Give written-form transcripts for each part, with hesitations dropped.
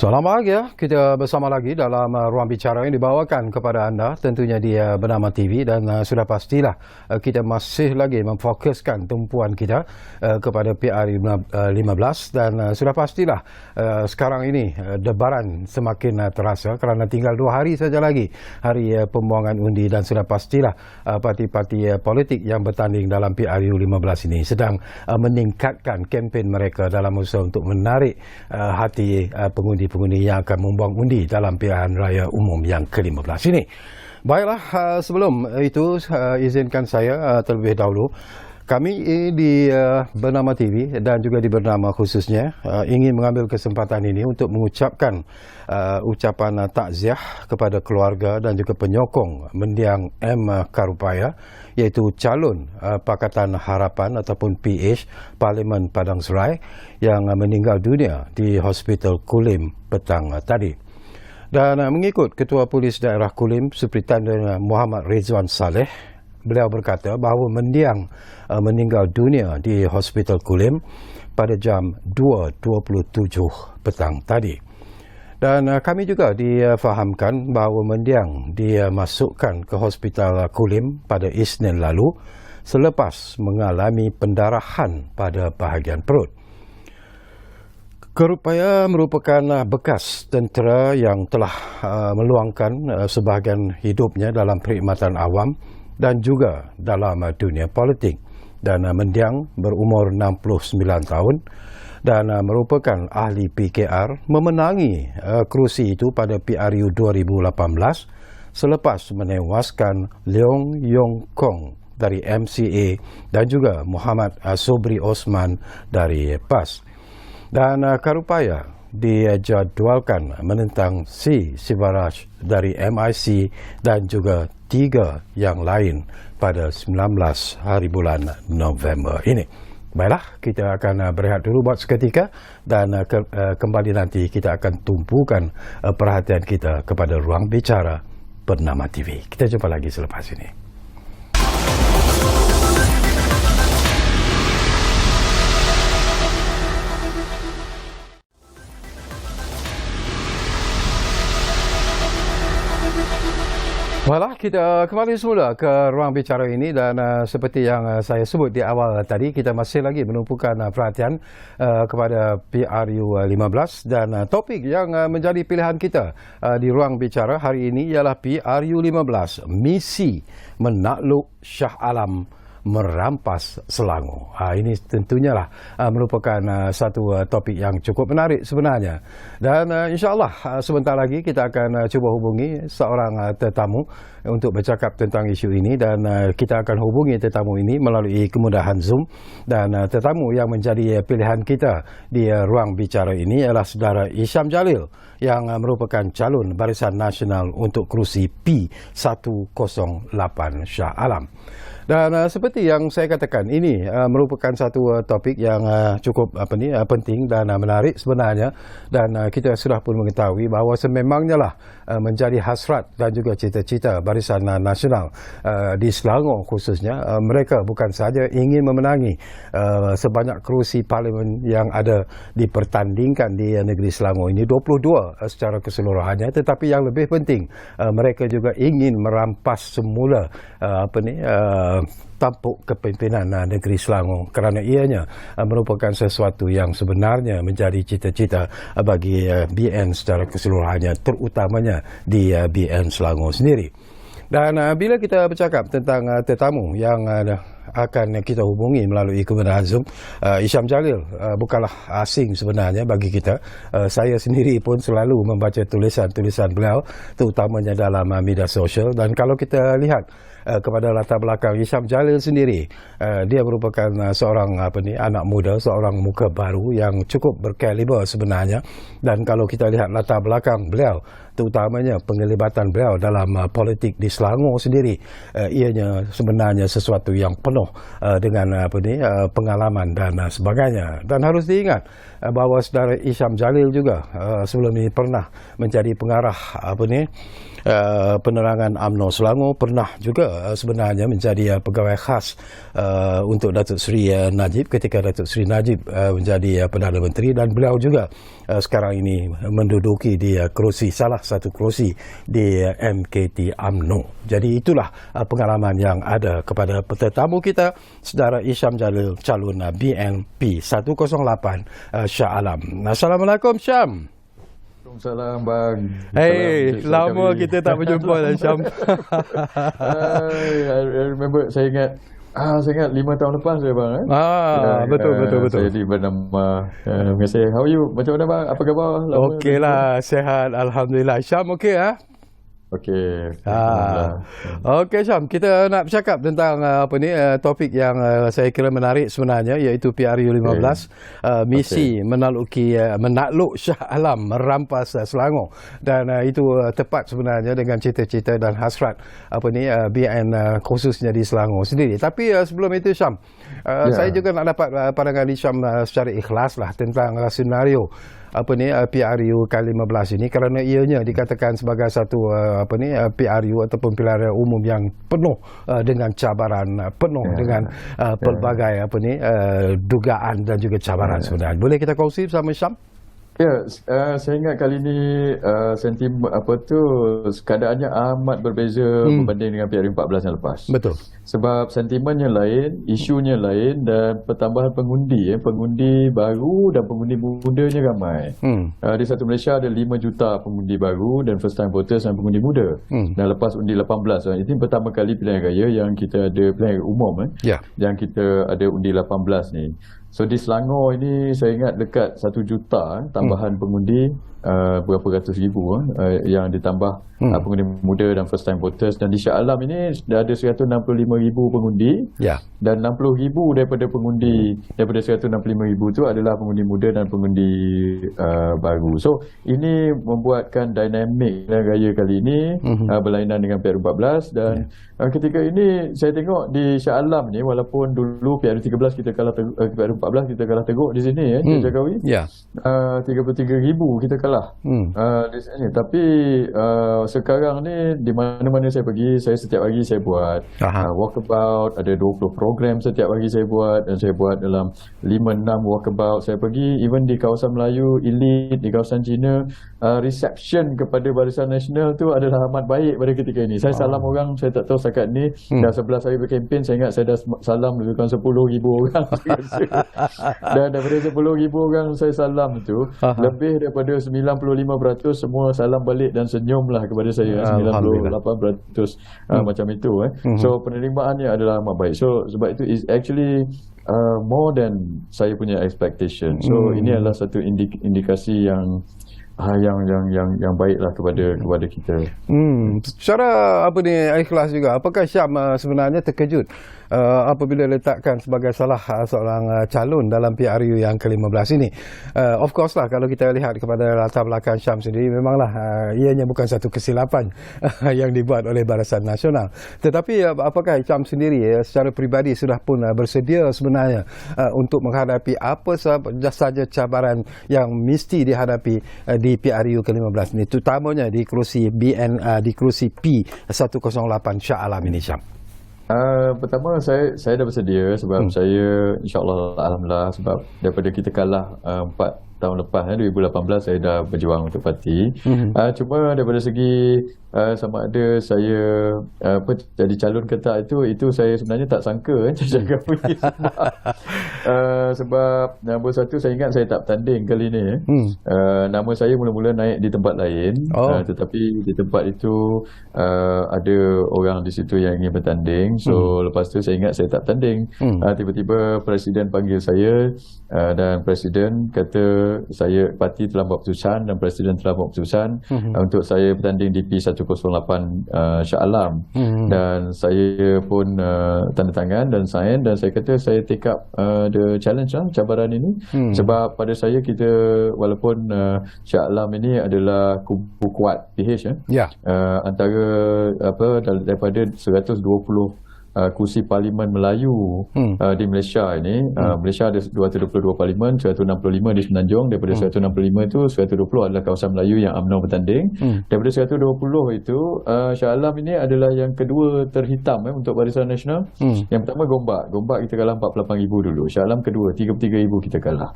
Selamat pagi ya, kita bersama lagi dalam ruang bicara yang dibawakan kepada anda tentunya di Bernama TV dan sudah pastilah kita masih lagi memfokuskan tumpuan kita kepada PRU15 dan sudah pastilah sekarang ini debaran semakin terasa kerana tinggal 2 hari saja lagi hari pembuangan undi dan sudah pastilah parti-parti politik yang bertanding dalam PRU15 ini sedang meningkatkan kempen mereka dalam usaha untuk menarik hati pengundi yang akan membuang undi dalam pilihan raya umum yang ke-15 ini. Baiklah, sebelum itu izinkan saya terlebih dahulu kami di Bernama TV dan juga di Bernama khususnya ingin mengambil kesempatan ini untuk mengucapkan ucapan takziah kepada keluarga dan juga penyokong mendiang M. Karupaya, iaitu calon Pakatan Harapan ataupun PH Parlimen Padang Serai yang meninggal dunia di Hospital Kulim petang tadi. Dan mengikut Ketua Polis Daerah Kulim, Superintendent Muhammad Rizwan Saleh, beliau berkata bahawa mendiang meninggal dunia di Hospital Kulim pada jam 2.27 petang tadi. Dan kami juga difahamkan bahawa mendiang dimasukkan ke Hospital Kulim pada Isnin lalu selepas mengalami pendarahan pada bahagian perut. Karupaya merupakan bekas tentera yang telah meluangkan sebahagian hidupnya dalam perkhidmatan awam dan juga dalam dunia politik. Dan mendiang berumur 69 tahun dan merupakan ahli PKR memenangi kerusi itu pada PRU 2018 selepas menewaskan Leong Yong Kong dari MCA dan juga Muhammad Sobri Osman dari PAS. Dan Karupaya dijadualkan menentang C. Sivaraj dari MIC dan juga 3 yang lain pada 19 hari bulan November ini. Baiklah, kita akan berehat dulu buat seketika dan kembali nanti kita akan tumpukan perhatian kita kepada ruang bicara Bernama TV. Kita jumpa lagi selepas ini. Baiklah, kita kembali semula ke ruang bicara ini dan seperti yang saya sebut di awal tadi, kita masih lagi menumpukan perhatian kepada PRU15 dan topik yang menjadi pilihan kita di ruang bicara hari ini ialah PRU15, misi menakluk Shah Alam merampas Selangor. Ini tentunya lah merupakan satu topik yang cukup menarik sebenarnya. Dan insyaAllah sebentar lagi kita akan cuba hubungi seorang tetamu untuk bercakap tentang isu ini dan kita akan hubungi tetamu ini melalui kemudahan Zoom. Dan tetamu yang menjadi pilihan kita di ruang bicara ini ialah saudara Isham Jalil yang merupakan calon Barisan Nasional untuk kerusi P108 Shah Alam. Dan seperti yang saya katakan, ini merupakan satu topik yang cukup penting dan menarik sebenarnya, dan kita sudah pun mengetahui bahawa sememangnya lah menjadi hasrat dan juga cita-cita Barisan Nasional di Selangor khususnya. Mereka bukan sahaja ingin memenangi sebanyak kerusi parlimen yang ada dipertandingkan di negeri Selangor ini, 22 secara keseluruhannya, tetapi yang lebih penting mereka juga ingin merampas semula tampuk kepimpinan negeri Selangor kerana ianya merupakan sesuatu yang sebenarnya menjadi cita-cita bagi BN secara keseluruhannya, terutamanya di BN Selangor sendiri. Dan bila kita bercakap tentang tetamu yang akan kita hubungi melalui kemudahan Zoom, Isham Jalil bukanlah asing sebenarnya bagi kita. Saya sendiri pun selalu membaca tulisan-tulisan beliau, terutamanya dalam media sosial. Dan kalau kita lihat kepada latar belakang Isham Jalil sendiri, dia merupakan seorang anak muda, seorang muka baru yang cukup berkaliber sebenarnya. Dan kalau kita lihat latar belakang beliau, terutamanya penglibatan beliau dalam politik di Selangor sendiri, ianya sebenarnya sesuatu yang penuh dengan pengalaman dan sebagainya. Dan harus diingat bahawa saudara Isham Jalil juga sebelum ini pernah menjadi pengarah Penerangan UMNO Selangor, pernah juga sebenarnya menjadi pegawai khas untuk Datuk Seri Najib ketika Datuk Seri Najib menjadi Perdana Menteri, dan beliau juga sekarang ini menduduki di salah satu kerusi di MKT UMNO. Jadi itulah pengalaman yang ada kepada tetamu kita, Saudara Isham Jalil, calon BNP 108 Shah Alam. Assalamualaikum Syam. Waalaikumsalam bang. Hey, lama kita tak berjumpa lah Syam. I remember, saya ingat 5 tahun lepas saya bang. Betul. Saya di bernama saya. How are you? Macam mana bang? Apa khabar? Okey lah, sihat alhamdulillah. Syam okey Okey. Okey Syam, kita nak bercakap tentang topik yang saya kira menarik sebenarnya, iaitu PRU 15, misi menakluk Shah Alam, merampas Selangor, dan itu tepat sebenarnya dengan cita-cita dan hasrat BN khususnya di Selangor sendiri. Tapi sebelum itu Syam, saya juga nak dapat pandangan Syam secara ikhlas lah tentang senario PRU ke-15 ini, kerana ianya dikatakan sebagai satu PRU ataupun pilihan umum yang penuh dengan cabaran, penuh dengan pelbagai dugaan dan juga cabaran sebenarnya. Boleh kita kongsi bersama Syam? Ya, saya ingat kali ini sentimen keadaannya amat berbeza berbanding dengan PRU 14 yang lepas. Betul. Sebab sentimennya lain, isunya lain, dan pertambahan pengundi baru dan pengundi mudanya ramai. Di satu Malaysia ada 5 juta pengundi baru dan first time voters dan pengundi muda. Dan lepas undi 18, ini pertama kali pilihan raya yang kita ada pilihan raya umum yang kita ada undi 18 ni. So di Selangor ini saya ingat dekat 1 juta tambahan pengundi, berapa ratus ribu yang ditambah pengundi muda dan first time voters. Dan di Shah Alam ini dah ada 165,000 pengundi, dan 60,000 daripada 165,000 itu adalah pengundi muda dan pengundi baru. So ini membuatkan dinamik raya kali ini berlainan dengan PRU 14. Dan ketika ini saya tengok di Shah Alam ni, walaupun dulu PRU 13 kita kalah PRU 14 kita kalah teruk di sini Jakawi, 33,000 kita kalah di sini. Tapi sekarang ni di mana-mana saya pergi, saya setiap hari saya buat walkabout, ada 20 program setiap hari saya buat, dan saya buat dalam 5-6 walkabout. Saya pergi even di kawasan Melayu elite, di kawasan Cina, reception kepada Barisan Nasional tu adalah amat baik pada ketika ini. Saya salam orang, saya tak tahu setakat ni dah 11 hari berkempen, saya ingat saya dah salam lebih kurang 10,000 orang. Dan daripada 10,000 orang saya salam tu, lebih daripada 95% semua salam balik dan senyumlah kepada saya. 98% macam itu. So penerimaannya adalah amat baik. So sebab itu is actually more than saya punya expectation. So ini adalah satu indikasi yang baiklah kepada kita. Secara ikhlas juga, apakah Syam sebenarnya terkejut apabila letakkan sebagai salah seorang calon dalam PRU yang ke-15 ini? Of course lah, kalau kita lihat kepada latar belakang Syam sendiri, memanglah ianya bukan satu kesilapan yang dibuat oleh Barisan Nasional. Tetapi apakah Syam sendiri secara peribadi sudah pun bersedia sebenarnya untuk menghadapi apa sahaja cabaran yang mesti dihadapi di PRU ke-15 ini, terutamanya di kerusi di kerusi P108 Shah Alam ini, Syam? Pertama saya dah bersedia sebab saya insyaAllah, alhamdulillah, sebab daripada kita kalah 4 tahun lepas 2018 saya dah berjuang untuk parti. Cuma daripada segi sama ada saya jadi calon ke tak, itu saya sebenarnya tak sangka jaga punya sebab nombor satu saya ingat saya tak bertanding kali ni. Nama saya mula-mula naik di tempat lain, tetapi di tempat itu ada orang di situ yang ingin bertanding. So lepas tu saya ingat saya tak bertanding. Tiba-tiba Presiden panggil saya dan Presiden kata parti telah buat keputusan dan Presiden telah buat keputusan untuk saya bertanding di P108 Shah Alam. Dan saya pun tanda tangan dan sign, dan saya kata saya take up the challenge cabaran ini. Sebab pada saya kita walaupun Shah Alam ini adalah kubu kuat PH antara daripada 120 kursi Parlimen Melayu di Malaysia ini. Malaysia ada 222 Parlimen, 165 di Semenanjung. Daripada 165 itu 120 adalah kawasan Melayu yang UMNO bertanding. Daripada 120 itu Shah Alam ini adalah yang kedua terhitam untuk Barisan Nasional. Yang pertama Gombak kita kalah 48,000 dulu. Shah Alam kedua 33,000 kita kalah.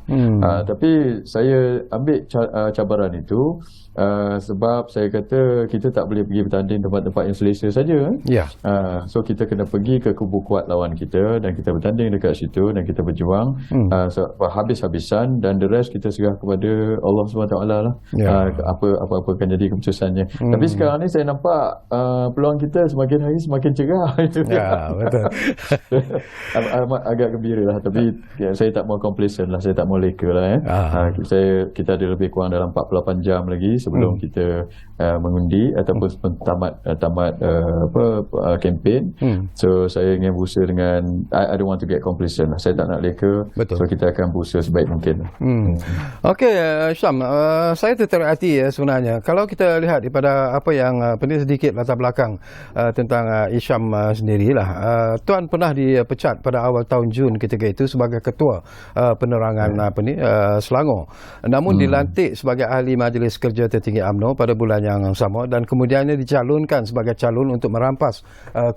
Tapi saya ambil cabaran itu sebab saya kata kita tak boleh pergi bertanding tempat-tempat yang selesa saja. So kita kena pergi ke kubu kuat lawan kita dan kita bertanding dekat situ dan kita berjuang habis-habisan, dan the rest kita serah kepada Allah SWT lah. Apa akan jadi keputusannya. Tapi sekarang ni saya nampak peluang kita semakin hari semakin cerah. Betul. Agak gembira lah, tapi saya tak mau complacent lah, saya tak mau leka lah. Kita ada lebih kurang dalam 48 jam lagi sebelum kita mengundi ataupun tamat kempen. So saya ingin berusaha dengan I don't want to get complacent lah. Saya tak nak leka. So kita akan berusaha sebaik mungkin. Okey, Syam, saya tertarik hati sebenarnya. Kalau kita lihat daripada apa yang sedikit latar belakang tentang Isham sendirilah. Tuan pernah dipecat pada awal tahun Jun ketika itu sebagai ketua penerangan Selangor. Namun dilantik sebagai ahli Majlis Kerja Tertinggi UMNO pada bulan yang sama dan kemudiannya dicalonkan sebagai calon untuk merampas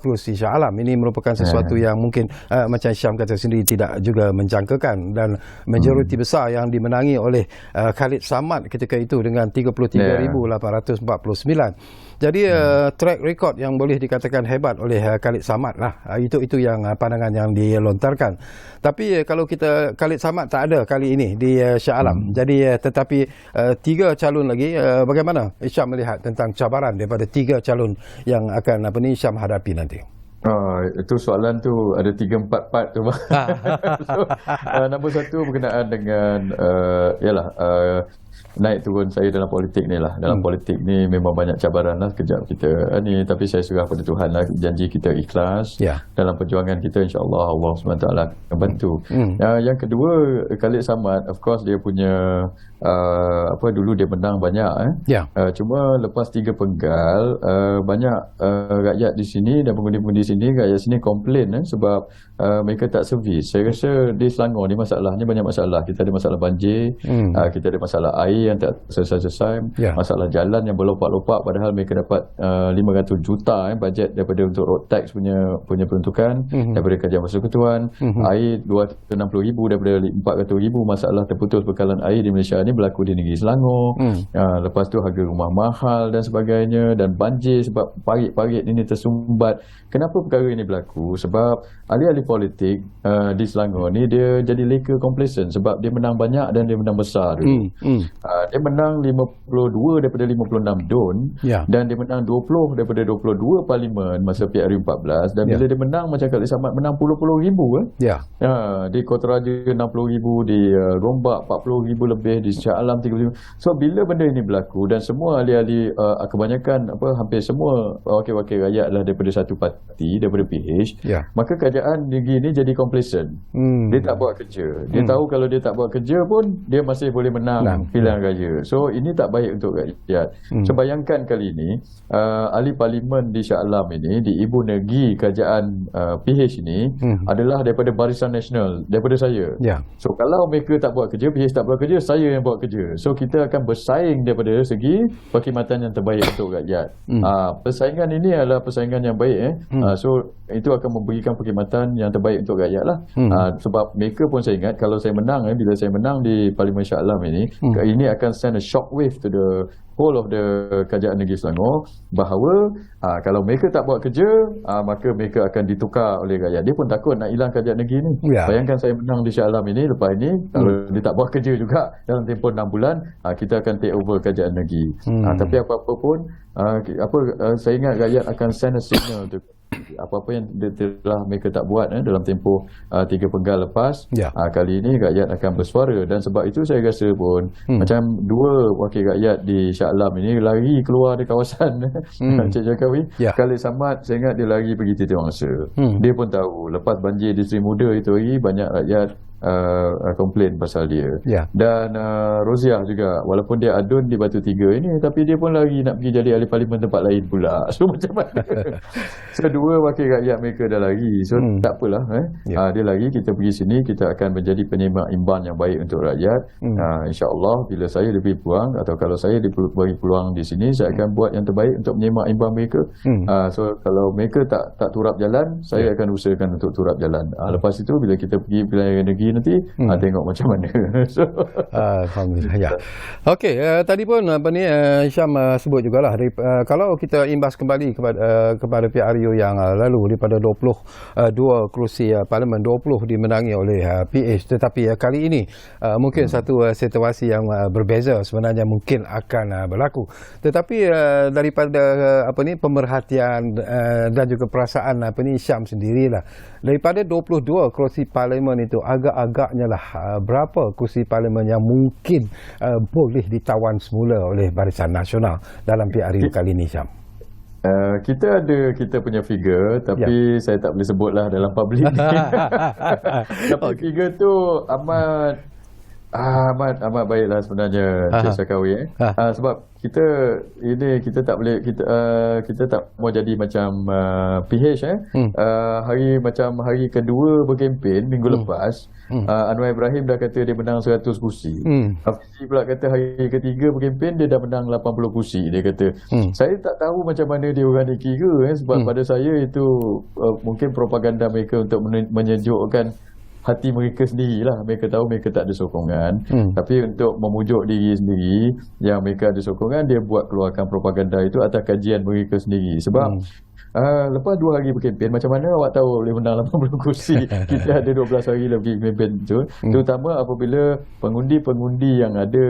kerusi Shah Alam. Ini merupakan sesuatu yang mungkin macam Syam kata sendiri tidak juga menjangkakan, dan majoriti besar yang dimenangi oleh Khalid Samad ketika itu dengan 33,849. Jadi track record yang boleh dikatakan hebat oleh Khalid Samad lah. Itu yang pandangan yang dilontarkan. Tapi kalau kita Khalid Samad tak ada kali ini di Shah Alam. Jadi tetapi 3 calon lagi, bagaimana Isham melihat tentang cabaran daripada 3 calon yang akan Isham hadapi nanti? Itu soalan tu ada 3-4 part tu. So, nombor 1 berkenaan dengan naik turun saya dalam politik ni lah. Dalam politik ni memang banyak cabaran lah kejap kita ni, tapi saya serah pada Tuhan lah. Janji kita ikhlas dalam perjuangan kita, insyaAllah Allah SWT akan bantu. Yang kedua, Khalid Samad, of course dia punya dulu dia menang banyak cuma lepas 3 penggal banyak rakyat di sini dan pengundi-pengundi sini, rakyat sini komplain sebab mereka tak servis. Saya rasa di Selangor ni masalahnya banyak masalah. Kita ada masalah banjir, kita ada masalah air yang tak selesai-selesai, masalah jalan yang berlopak-lopak, padahal mereka dapat 500 juta bajet daripada untuk road tax punya peruntukan daripada Kerajaan Persekutuan. Air 260,000 daripada 400,000. Masalah terputus bekalan air di Malaysia ni berlaku di negeri Selangor. Lepas tu harga rumah mahal dan sebagainya, dan banjir sebab parit-parit ini tersumbat. Kenapa perkara ini berlaku? Sebab ahli-ahli politik di Selangor ni dia jadi leka complacent sebab dia menang banyak dan dia menang besar dulu. Dia menang 52 daripada 56 DUN dan dia menang 20 daripada 22 Parlimen masa PRU 14, dan bila dia menang macam Khalid Samad menang puluh-puluh ribu di Kota Raja 60,000, di Gombak 40,000 lebih, di Shah Alam 30,000. So bila benda ini berlaku dan semua ahli-ahli kebanyakan hampir semua wakil-wakil rakyat adalah daripada satu parti, daripada PH, maka kerajaan negeri ini jadi complacent. Dia tak buat kerja. Dia tahu kalau dia tak buat kerja pun dia masih boleh menang pilihan raya. So ini tak baik untuk rakyat. So bayangkan kali ini ahli parlimen di Shah Alam ini, di ibu negeri kerajaan PH ini adalah daripada Barisan Nasional, daripada saya. So kalau mereka tak buat kerja, PH tak buat kerja, saya yang buat kerja. So kita akan bersaing daripada segi perkhidmatan yang terbaik untuk rakyat. Persaingan ini adalah persaingan yang baik. So itu akan memberikan perkhidmatan yang terbaik untuk rakyat lah. Sebab mereka pun saya ingat kalau saya menang, bila saya menang di Parlimen Shah Alam ini akan send a shockwave to the whole of the kerajaan negeri Selangor bahawa kalau mereka tak buat kerja, maka mereka akan ditukar oleh rakyat. Dia pun takut nak hilang kerajaan negeri ni. Bayangkan saya menang di Shah Alam ini, lepas ini kalau dia tak buat kerja juga dalam tempoh 6 bulan, kita akan take over kerajaan negeri. Tapi apa-apa pun saya ingat rakyat akan send a signal tu. Apa-apa yang telah mereka tak buat dalam tempoh 3 penggal lepas, kali ini rakyat akan bersuara. Dan sebab itu saya rasa pun macam 2 wakil rakyat di Shah Alam ini lari keluar dari kawasan Cik Jokowi. Khalid Samad saya ingat dia lari pergi Titik Mangsa. Dia pun tahu lepas banjir di Seri Muda itu hari banyak rakyat komplain pasal dia. Ya. Dan Roziah juga, walaupun dia adun di Batu Tiga ini, tapi dia pun lagi nak pergi jadi ahli parlimen tempat lain pula. So macam mana? So dua wakil rakyat mereka dah lagi. So tak apalah. Dia lagi, kita pergi sini, kita akan menjadi penyemak imban yang baik untuk rakyat. InsyaAllah bila saya diberi peluang, atau kalau saya diberi peluang di sini, saya akan buat yang terbaik untuk menyemak imban mereka. So kalau mereka tak turap jalan, saya akan usahakan untuk turap jalan. Lepas itu bila kita pergi pilihan negeri nanti, tengok macam mana. So, Alhamdulillah. Ya. Okey, tadi pun Syam sebut jugalah kalau kita imbas kembali kepada PRU yang lalu, daripada 22 kerusi parlimen, 20 dimenangi oleh PH, tetapi kali ini mungkin satu situasi yang berbeza sebenarnya mungkin akan berlaku. Tetapi daripada pemerhatian dan juga perasaan Syam sendirilah, daripada 22 kerusi parlimen itu, agak-agaknya lah berapa kerusi parlimen yang mungkin boleh ditawan semula oleh Barisan Nasional dalam PRU kali ini, Syam? Kita punya figure, tapi saya tak boleh sebutlah dalam public. Tapi figure tu amat baiklah sebenarnya, Cik Syakawi. Sebab kita tak boleh, kita tak mau jadi macam PH hari kedua berkempen minggu lepas, Anwar Ibrahim dah kata dia menang 100 kursi. Hafizi pula kata hari ketiga berkempen dia dah menang 80 kursi. Dia kata saya tak tahu macam mana dia orang ni kira, sebab pada saya itu mungkin propaganda mereka untuk menyejukkan hati mereka sendirilah. Mereka tahu mereka tak ada sokongan, tapi untuk memujuk diri sendiri yang mereka ada sokongan, dia buat keluarkan propaganda itu atas kajian mereka sendiri. Sebab lepas 2 hari berkempen, macam mana awak tahu boleh menang 80 kursi? Kita ada 12 hari lagi berkempen tu. Terutama apabila pengundi-pengundi yang ada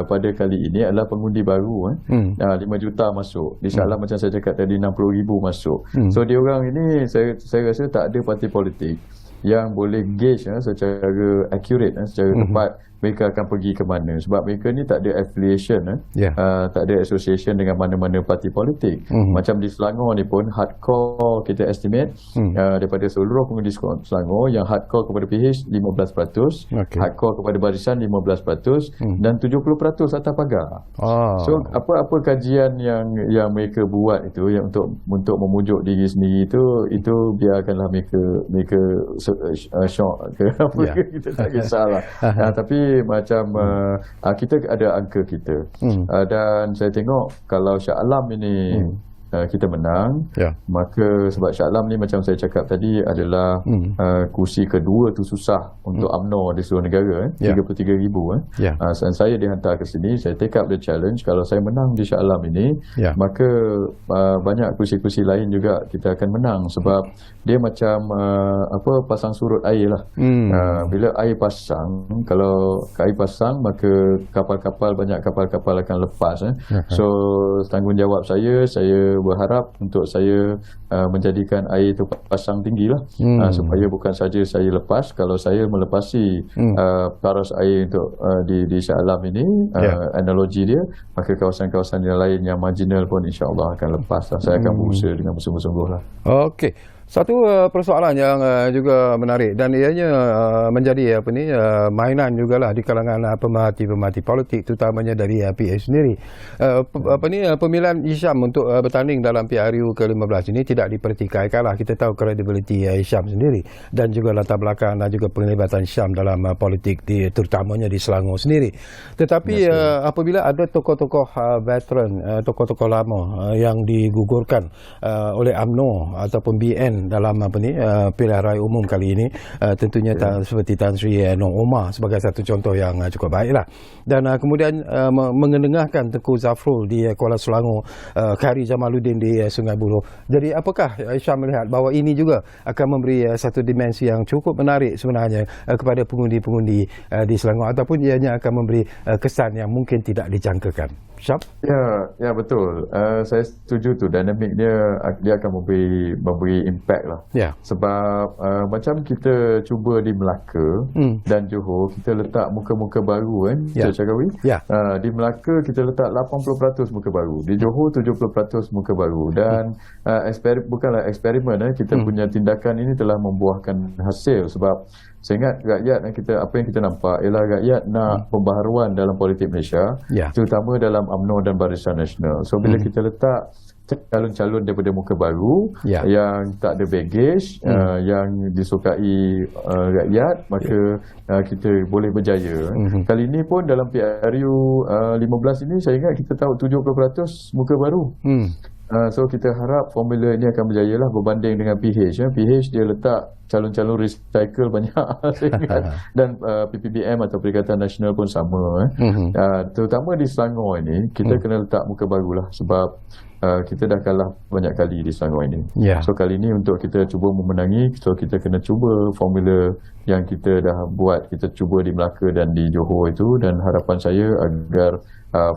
pada kali ini adalah pengundi baru. 5 juta masuk. Di Shah Alam macam saya cakap tadi, 60,000 masuk. So dia orang ini saya rasa tak ada parti politik yang boleh gauge secara accurate, secara tepat mereka akan pergi ke mana. Sebab mereka ni tak ada affiliation, tak ada association dengan mana-mana parti politik. Macam di Selangor ni pun, hardcore kita estimate daripada seluruh pengundi Selangor, yang hardcore kepada PH 15%, hardcore kepada Barisan 15%, dan 70% atas pagar. So apa-apa kajian yang mereka buat itu, yang untuk memujuk diri sendiri itu biarkanlah mereka shock ke apa ke, kita tak kisahlah. Tapi macam kita ada angka kita, dan saya tengok kalau Shah Alam ini kita menang, maka sebab Shah Alam ni macam saya cakap tadi adalah kursi kedua tu susah untuk UMNO di seluruh negara, 33,000. Dan saya dihantar ke sini, saya take up the challenge. Kalau saya menang di Shah Alam ini, maka banyak kursi-kursi lain juga kita akan menang. Sebab dia macam pasang surut air lah. Bila air pasang, kalau air pasang, maka banyak kapal-kapal akan lepas. So tanggungjawab saya berharap untuk saya menjadikan air itu pasang tinggi lah, supaya bukan saja saya lepas. Kalau saya melepasi paras air untuk di Shah Alam ini, analogi dia, maka kawasan-kawasan yang lain yang marginal pun insyaAllah akan lepas lah. Saya akan berusaha dengan bersungguh-sungguh lah. Okey. Satu persoalan yang juga menarik, dan ianya menjadi mainan jugalah di kalangan pemerhati-pemerhati politik, terutamanya dari PH sendiri. Pemilihan Hisham untuk bertanding dalam PRU ke-15 ini tidak dipertikaikanlah. Kita tahu kredibiliti Hisham sendiri, dan juga latar belakang dan juga penglibatan Hisham dalam politik terutamanya di Selangor sendiri. Tetapi apabila ada tokoh-tokoh veteran, tokoh-tokoh lama yang digugurkan oleh UMNO ataupun BN dalam pilihan raya umum kali ini, tentunya seperti Tan Sri Nor Omar sebagai satu contoh yang cukup baiklah. Dan kemudian mengendengahkan Tengku Zafrul di Kuala Selangor, Khairy Jamaluddin di Sungai Buloh. Jadi apakah Syam melihat bahawa ini juga akan memberi satu dimensi yang cukup menarik sebenarnya kepada pengundi-pengundi di Selangor, ataupun ianya akan memberi kesan yang mungkin tidak dijangkakan? Syam? Ya betul. Saya setuju tu, dinamik dia akan memberi impact lah. Sebab macam kita cuba di Melaka dan Johor, kita letak muka-muka baru Cik Syakawi. Di Melaka kita letak 80% muka baru, di Johor 70% muka baru. Dan bukanlah eksperimen, kita punya tindakan ini telah membuahkan hasil. Sebab saya ingat rakyat apa yang kita nampak ialah rakyat nak pembaharuan dalam politik Malaysia, terutama dalam UMNO dan Barisan Nasional. So bila kita letak calon-calon daripada muka baru yang tak ada baggage, yang disukai rakyat, maka kita boleh berjaya. Kali ini pun dalam PRU 15 ini saya ingat kita tahu 70% muka baru. So kita harap formula ini akan berjaya lah berbanding dengan PH. PH dia letak calon-calon recycle banyak saya ingat. Dan PPBM atau Perikatan Nasional pun sama. Terutama di Selangor ini kita kena letak muka baru lah, sebab kita dah kalah banyak kali di Selangor ini. So kali ini untuk kita cuba memenangi, so kita kena cuba formula yang kita dah buat, kita cuba di Melaka dan di Johor itu, dan harapan saya agar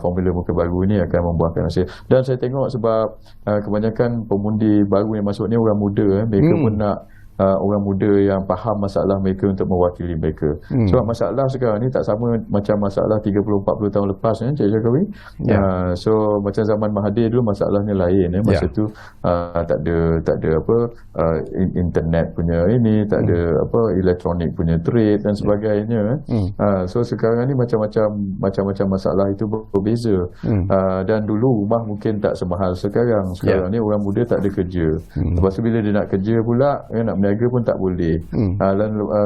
formula muka baru ini akan membuahkan hasil. Dan saya tengok sebab kebanyakan pemundi baru yang masuk ni orang muda, mereka pun nak orang muda yang faham masalah mereka untuk mewakili mereka. Sebab masalah sekarang ni tak sama macam masalah 30-40 tahun lepas Cik Jokowi. So macam zaman Mahathir dulu masalahnya lain. Masa tu tak ada apa internet punya ini, tak ada apa elektronik punya trade dan sebagainya. So sekarang ni macam-macam masalah itu berbeza. Dan dulu rumah mungkin tak semahal sekarang. Sekarang ni orang muda tak ada kerja. Lepas tu bila dia nak kerja pula, nak berniaga pun tak boleh.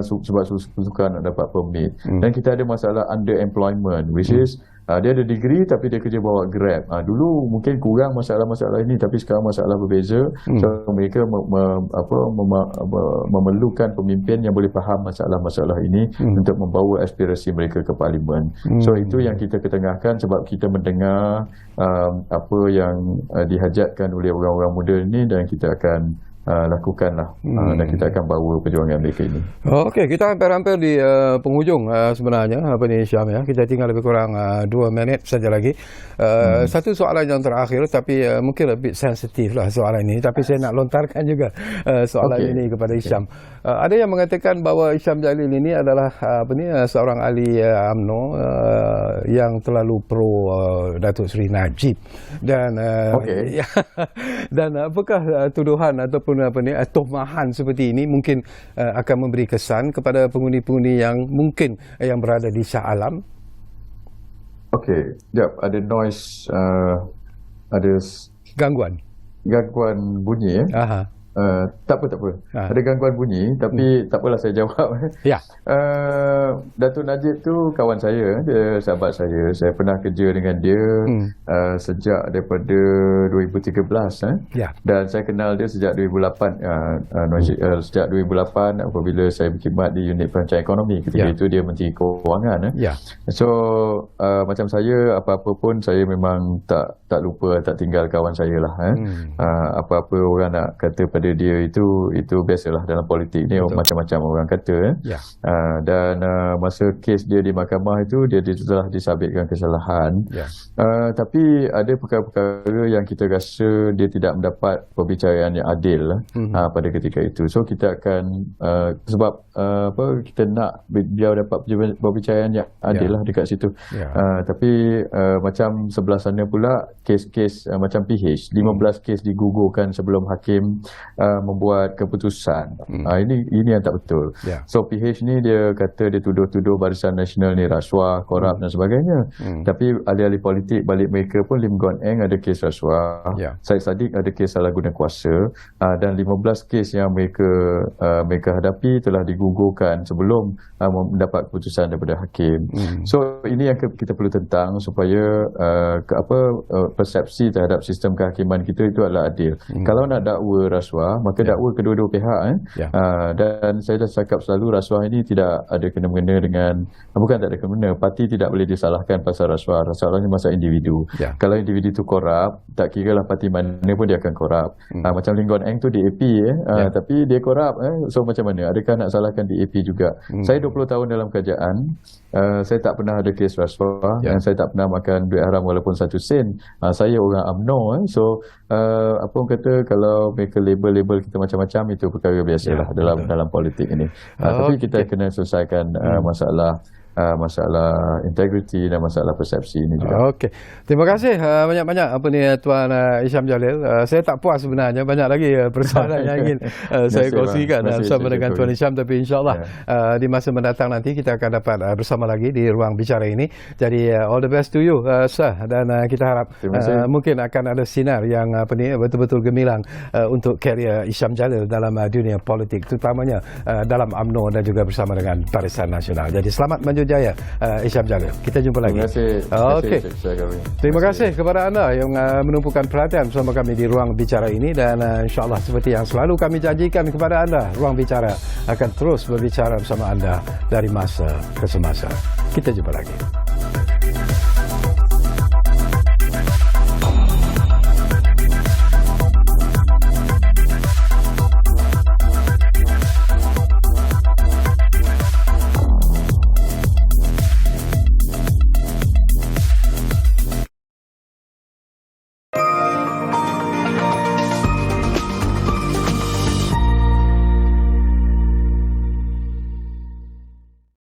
Sebab susah nak dapat permit. Dan kita ada masalah underemployment, which is dia ada degree tapi dia kerja bawa Grab. Dulu mungkin kurang masalah-masalah ini, tapi sekarang masalah berbeza. So mereka memerlukan pemimpin yang boleh faham masalah-masalah ini untuk membawa aspirasi mereka ke parlimen. So itu yang kita ketengahkan, sebab kita mendengar apa yang dihajatkan oleh orang-orang muda ini, dan kita akan lakukanlah dan kita akan bawa perjuangan mereka ini. Okey, kita hampir-hampir di penghujung sebenarnya apa ni Syam ya. Kita tinggal lebih kurang 2 minit saja lagi. Satu soalan yang terakhir, tapi mungkin lebih sensitif lah soalan ini, tapi saya nak lontarkan juga soalan ini kepada Hisham. Ada yang mengatakan bahawa Hisham Jalil ini adalah seorang ahli UMNO yang terlalu pro Datuk Seri Najib, dan dan apakah tuduhan ataupun tuhmahan seperti ini mungkin akan memberi kesan kepada pengundi-pengundi yang mungkin yang berada di Shah Alam? Okey, jap, ada noise, ada gangguan bunyi tak apa. Ada gangguan bunyi, tapi tak apalah, saya jawab. Datuk Najib tu kawan saya, dia sahabat saya. Saya pernah kerja dengan dia sejak daripada 2013 dan saya kenal dia sejak 2008. Sejak 2008 apabila saya berkhidmat di unit perancangan ekonomi. Ketika itu dia Menteri Kewangan. So macam saya, apa-apa pun saya memang tak lupa, tak tinggal kawan saya lah. Apa-apa orang nak kata pada dia itu biasalah dalam politik ni. Macam-macam orang kata. Dan masa kes dia di mahkamah itu, dia telah disabitkan kesalahan. Tapi ada perkara-perkara yang kita rasa dia tidak mendapat perbicaraan yang adil pada ketika itu. So kita akan sebab kita nak dia dapat perbicaraan yang adil lah dekat situ. Tapi macam sebelah sana pula, kes-kes macam PH 15 kes digugurkan sebelum hakim membuat keputusan. Ini yang tak betul. So PH ni dia kata dia tuduh Barisan Nasional ni rasuah, korup dan sebagainya. Tapi ahli-ahli politik balik mereka pun, Lim Guan Eng ada kes rasuah, Syed Saddiq ada kes salah guna kuasa, dan 15 kes yang mereka hadapi telah digugurkan sebelum mendapat keputusan daripada hakim. So ini yang kita perlu tentang supaya persepsi terhadap sistem kehakiman kita itu adalah adil. Kalau nak dakwa rasuah, maka dakwa kedua-dua pihak. Dan saya dah cakap selalu, rasuah ini tidak ada kena-mengena dengan, bukan tak ada kena-mengena, parti tidak boleh disalahkan pasal rasuah. Rasuah ini masalah individu. Kalau individu itu korup, tak kira lah parti mana pun dia akan korup. Macam Lim Guan Eng tu DAP tapi dia korup. So macam mana? Adakah nak salahkan DAP juga? Saya 20 tahun dalam kerajaan, saya tak pernah ada kes rasuah, dan saya tak pernah makan duit haram walaupun 1 sen. Saya orang UMNO. So apa orang kata, kalau mereka label kita macam-macam, itu perkara biasalah dalam politik ini. Tapi kita kena selesaikan masalah masalah integriti dan masalah persepsi ini juga. Okey. Terima kasih banyak-banyak Tuan Isham Jalil. Saya tak puas sebenarnya, banyak lagi persoalan yang ingin saya kongsikan bersama dengan Tuan Isham, tapi insya-Allah di masa mendatang nanti kita akan dapat bersama lagi di ruang bicara ini. Jadi all the best to you sir, dan kita harap mungkin akan ada sinar yang betul-betul gemilang untuk karier Isham Jalil dalam dunia politik, terutamanya dalam UMNO dan juga bersama dengan Barisan Nasional. Jadi selamat maju jaya Isham Jalil. Kita jumpa lagi. Terima kasih. Okey. Terima kasih kepada anda yang menumpukan perhatian bersama kami di ruang bicara ini, dan insya-Allah seperti yang selalu kami janjikan kepada anda, ruang bicara akan terus berbicara bersama anda dari masa ke semasa. Kita jumpa lagi.